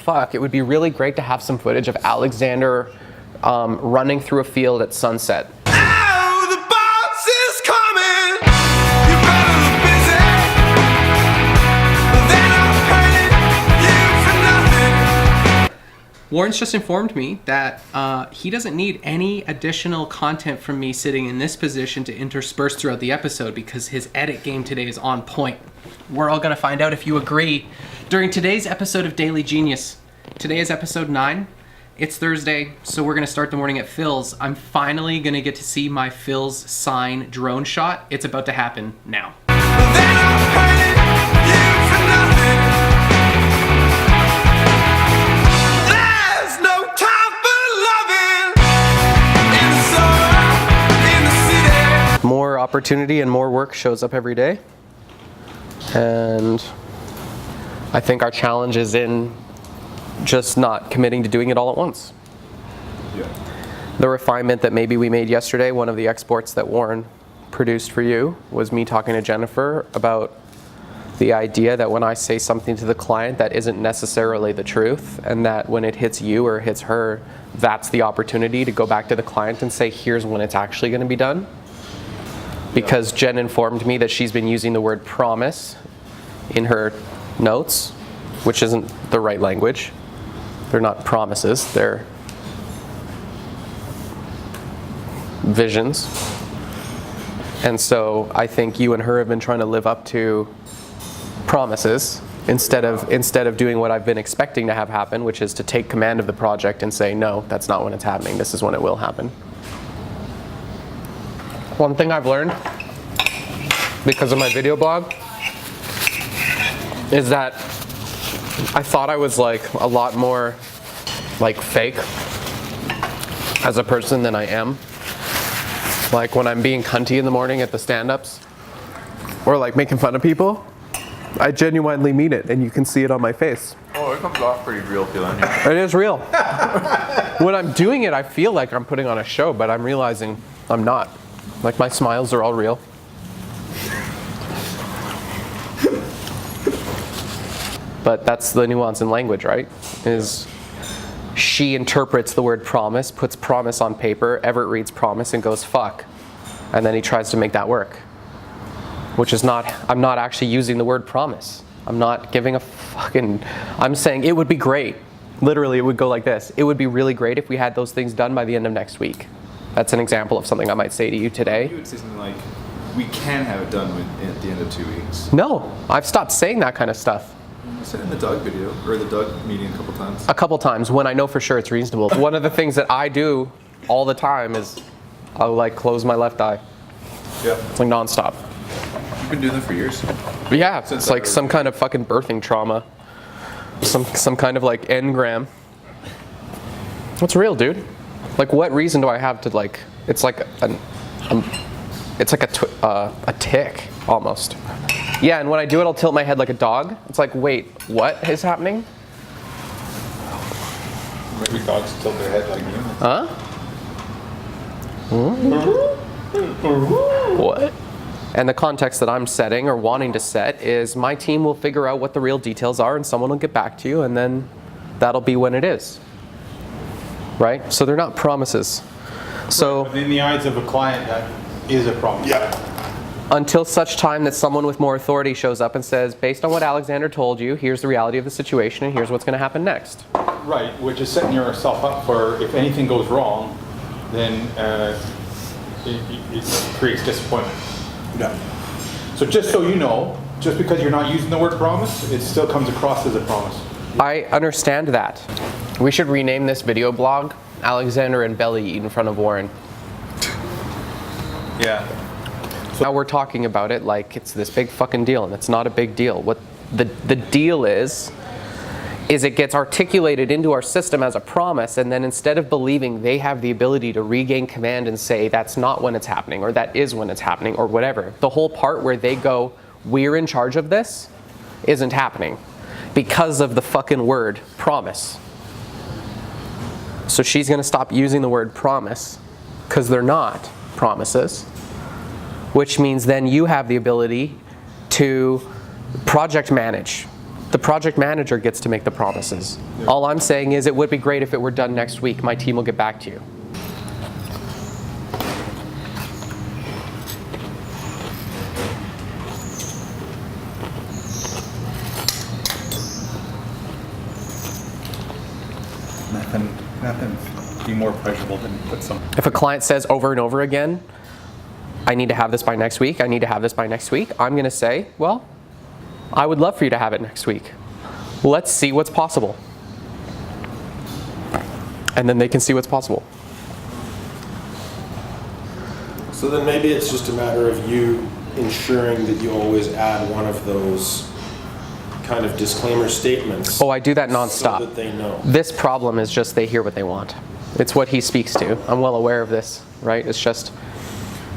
fuck, it would be really great to have some footage of Alexander running through a field at sunset. Oh, the boss is coming. You better look busy. Then I'll pay you for nothing. Warren's just informed me that he doesn't need any additional content from me sitting in this position to intersperse throughout the episode because his edit game today is on point. We're all going to find out if you agree during today's episode of Daily Genius. Today is episode 9. It's Thursday, so we're going to start the morning at Phil's. I'm finally going to get to see my Phil's sign drone shot. It's about to happen now. Then I'll pay you for nothing. There's no time for loving in the sorrow, in the city. More opportunity and more work shows up every day. And I think our challenge is in just not committing to doing it all at once. Yeah. The refinement that maybe we made yesterday, one of the exports that Warren produced for you, was me talking to Jennifer about the idea that when I say something to the client that isn't necessarily the truth, and that when it hits you or hits her, that's the opportunity to go back to the client and say, here's when it's actually going to be done. Because Jen informed me that she's been using the word promise in her notes, which isn't the right language. They're not promises, they're visions. And so I think you and her have been trying to live up to promises instead of doing what I've been expecting to have happen, which is to take command of the project and say, no, that's not when it's happening, this is when it will happen. One thing I've learned because of my video blog is that I thought I was like a lot more like fake as a person than I am. Like when I'm being cunty in the morning at the stand-ups or like making fun of people, I genuinely mean it and you can see it on my face. Oh, it comes off pretty real feeling. It is real. When I'm doing it, I feel like I'm putting on a show, but I'm realizing I'm not. Like my smiles are all real. But that's the nuance in language, right? Is she interprets the word promise, puts promise on paper, Everett reads promise and goes fuck. And then he tries to make that work. Which is not, I'm not actually using the word promise. I'm not giving a fucking, I'm saying it would be great. Literally, it would go like this. It would be really great if we had those things done by the end of next week. That's an example of something I might say to you today. You would say something like, we can have it done at the end of 2 weeks. No, I've stopped saying that kind of stuff. You said it in the Doug video, or the Doug meeting a couple times. A couple times when I know for sure it's reasonable. One of the things that I do all the time is I'll like close my left eye. Yeah. It's like nonstop. You've been doing that for years. Yeah, Since it's like some kind of fucking birthing trauma. Some kind of like engram. What's real, dude? Like what reason do I have to like, it's like a tick almost. Yeah, and when I do it, I'll tilt my head like a dog. It's like, wait, what is happening? Maybe dogs tilt their head like humans. Huh? What? And the context that I'm setting or wanting to set is my team will figure out what the real details are and someone will get back to you and then that'll be when it is. Right? So they're not promises. So But in the eyes of a client, that is a promise. Yeah. until such time that someone with more authority shows up and says, based on what Alexander told you, here's the reality of the situation and here's what's going to happen next. Right, which is setting yourself up for if anything goes wrong, then it creates disappointment. Yeah. So just so you know, just because you're not using the word promise, it still comes across as a promise. I understand that. We should rename this video blog Alexander and Belly Eat in Front of Warren. Yeah. Now we're talking about it like it's this big fucking deal, and it's not a big deal. What the deal is it gets articulated into our system as a promise, and then instead of believing they have the ability to regain command and say that's not when it's happening, or that is when it's happening, or whatever, the whole part where they go, we're in charge of this, isn't happening because of the fucking word promise. So she's going to stop using the word promise because they're not promises, which means then you have the ability to project manage The project manager gets to make the promises. All I'm saying is it would be great if it were done next week. My team will get back to you. Nothing be more pleasurable than put some. If a client says over and over again, I need to have this by next week, I need to have this by next week, I'm going to say, well, I would love for you to have it next week. Let's see what's possible. And then they can see what's possible. So then maybe it's just a matter of you ensuring that you always add one of those kind of disclaimer statements. Oh, I do that nonstop. So that they know. This problem is just they hear what they want. It's what he speaks to. I'm well aware of this, right? It's just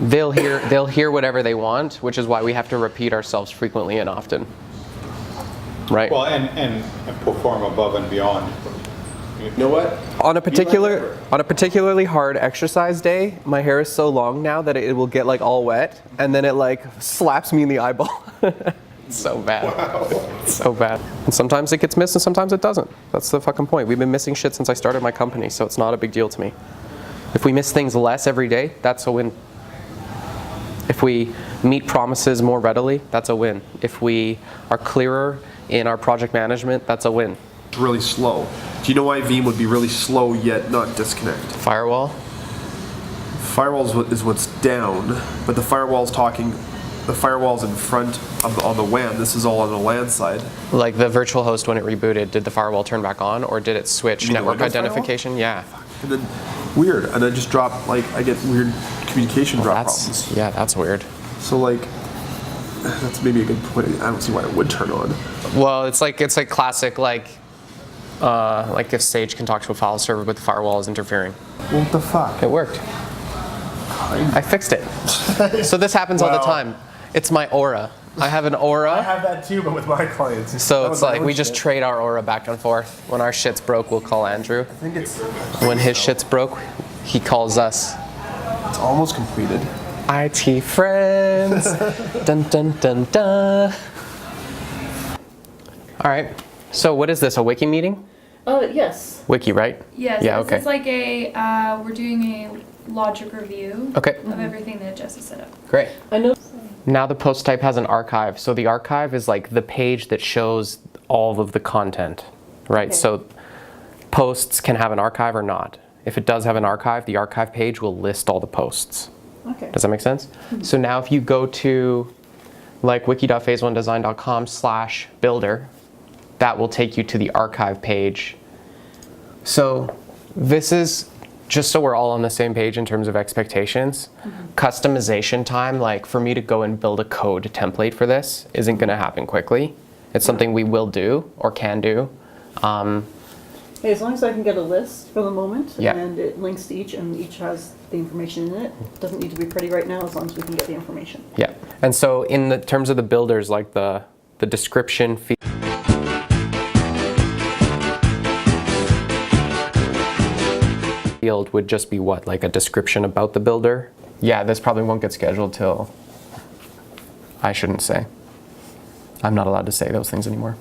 they'll hear whatever they want, which is why we have to repeat ourselves frequently and often. Right? Well, and perform above and beyond. You know what? On a particularly hard exercise day, my hair is so long now that it will get like all wet, and then it like slaps me in the eyeball. It's so bad. Wow. It's so bad. And sometimes it gets missed and sometimes it doesn't. That's the fucking point. We've been missing shit since I started my company, so it's not a big deal to me. If we miss things less every day, that's a win. If we meet promises more readily, that's a win. If we are clearer in our project management, that's a win. Really slow. Do you know why Veeam would be really slow yet not disconnect? Firewall? Firewalls is what's down, but the firewall's in front on the WAN. This is all on the LAN side. Like the virtual host when it rebooted, did the firewall turn back on or did it switch You mean the network Windows identification? Yeah. And then weird, and I just drop I get weird communication drop problems. Yeah, that's weird. So that's maybe a good point. I don't see why it would turn on. Well, it's like classic like if Sage can talk to a file server but the firewall is interfering. What the fuck? It worked. I fixed it. So this happens all the time. It's my aura. I have an aura. I have that too, but with my clients. So it's like we just trade our aura back and forth. When our shit's broke, we'll call Andrew. I think it's When his shit's broke, he calls us. almost completed. IT friends. Dun dun dun dun. All right. So what is this? A wiki meeting? Yes. Wiki, right? Yes. Yeah. This Okay. is like we're doing a logic review Okay. of everything that Jess has set up. Great. I know. Now the post type has an archive. So the archive is like the page that shows all of the content, right? Okay. So posts can have an archive or not. If it does have an archive, the archive page will list all the posts. Okay. Does that make sense? So now if you go to like wiki.phase1design.com/builder, that will take you to the archive page. So this is just so we're all on the same page in terms of expectations. Customization time, like for me to go and build a code template for this isn't going to happen quickly. It's something we will do or can do. Hey, as long as I can get a list for the moment, Yeah. and it links to each, and each has the information in it. Doesn't need to be pretty right now, as long as we can get the information. Yeah. And so in the terms of the builders, like the description field would just be what? Like a description about the builder? Yeah, this probably won't get scheduled till, I shouldn't say. I'm not allowed to say those things anymore.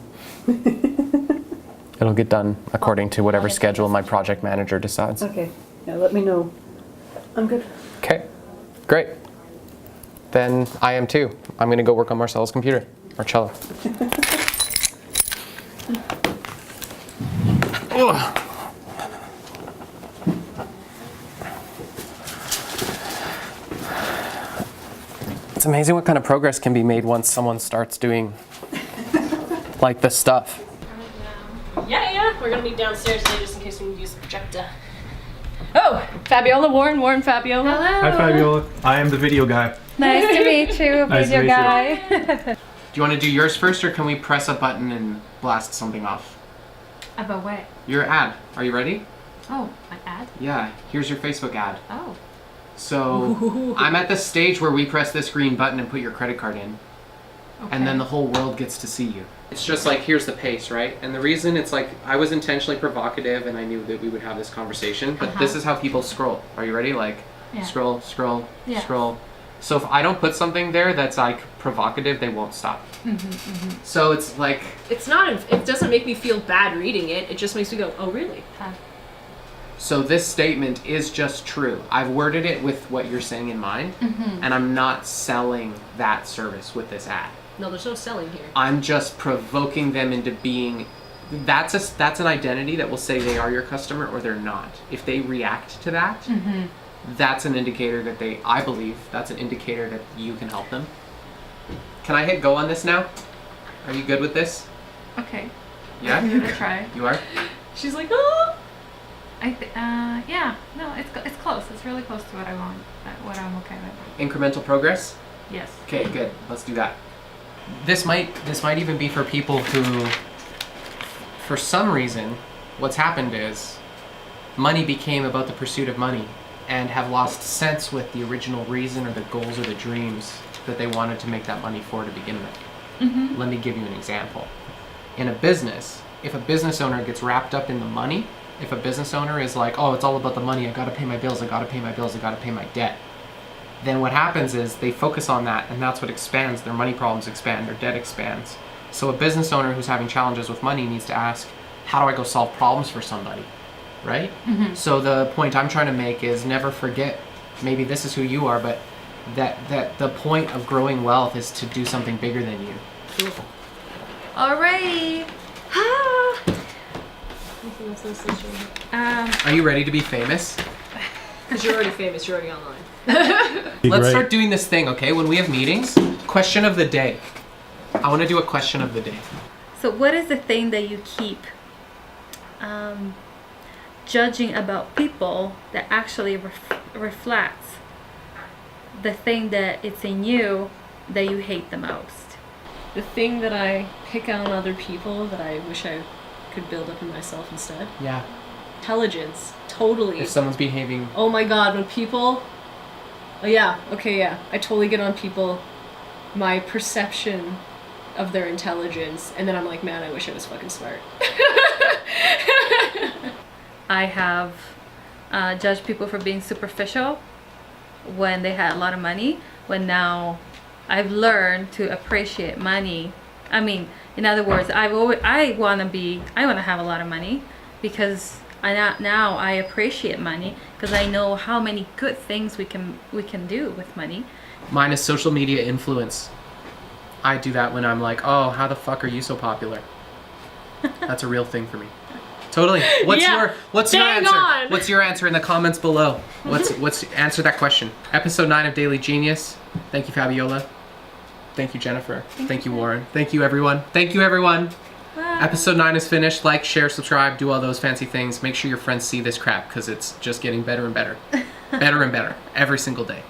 It'll get done according to whatever schedule my project manager decides. Okay, yeah, let me know. I'm good. Okay, great. Then I am too. I'm gonna go work on Marcella's computer, Marcella. It's amazing what kind of progress can be made once someone starts doing like this stuff. Yeah, we're gonna be downstairs today just in case we need to use the projector. Oh, Fabiola, Warren Fabiola. Hello. Hi Fabiola, I am the video guy. Nice to meet you, Nice to video meet you. guy. Do you want to do yours first, or can we press a button and blast something off? About what? Your ad. Are you ready? Oh, my ad? Yeah, here's your Facebook ad. Oh. So I'm at the stage where we press this green button and put your credit card in. Okay. And then the whole world gets to see you. It's just like, here's the pace, right? And the reason it's like, I was intentionally provocative and I knew that we would have this conversation, but this is how people scroll. Are you ready? Like, Yeah. scroll, scroll, Yeah. scroll, So if I don't put something there that's like provocative, they won't stop. So it's like, It's not. It doesn't make me feel bad reading it. It just makes me go, oh really? so this statement is just true. I've worded it with what you're saying in mind, and I'm not selling that service with this ad. No, there's no selling here. I'm just provoking them into being. That's an identity that will say they are your customer or they're not. If they react to that, that's an indicator that I believe that's an indicator that you can help them. Can I hit go on this now? Are you good with this? Okay. Yeah? I'm gonna try. You are? She's like, oh. Yeah. No, it's close. It's really close to what I want. What I'm okay with. Incremental progress? Yes. Okay, good. Let's do that. This might even be for people who, for some reason, what's happened is money became about the pursuit of money and have lost sense with the original reason or the goals or the dreams that they wanted to make that money for to begin with. Let me give you an example. In a business, if a business owner gets wrapped up in the money, if a business owner is like, oh, it's all about the money, I gotta pay my bills, I gotta pay my bills, I gotta pay my debt, then what happens is they focus on that, and that's what expands. Their money problems expand, their debt expands. So a business owner who's having challenges with money needs to ask, how do I go solve problems for somebody, right? So the point I'm trying to make is never forget, maybe this is who you are, but that the point of growing wealth is to do something bigger than you. Alrighty. Are you ready to be famous? Because you're already famous. You're already online. Let's start doing this thing, okay? When we have meetings, question of the day. I want to do a question of the day. So what is the thing that you keep judging about people that actually reflects the thing that it's in you that you hate the most? The thing that I pick on other people that I wish I could build up in myself instead. Yeah. Intelligence. Totally. If someone's behaving... Oh my god, when people... Oh yeah, okay, yeah. I totally get on people, my perception of their intelligence, and then I'm like, man, I wish I was fucking smart. I have judged people for being superficial when they had a lot of money, when now I've learned to appreciate money. I mean, in other words, I want to have a lot of money because now I appreciate money because I know how many good things we can do with money. Mine is social media influence. I do that when I'm like, oh, how the fuck are you so popular? That's a real thing for me. Totally. What's your answer? On. What's your answer in the comments below? What's answer that question. Episode 9 of Daily Genius. Thank you, Fabiola. Thank you, Jennifer. Thank you, Warren. Thank you, everyone. Thank you, everyone. Bye. Episode 9 is finished. Like, share, subscribe, do all those fancy things. Make sure your friends see this crap because it's just getting better and better. Better and better every single day.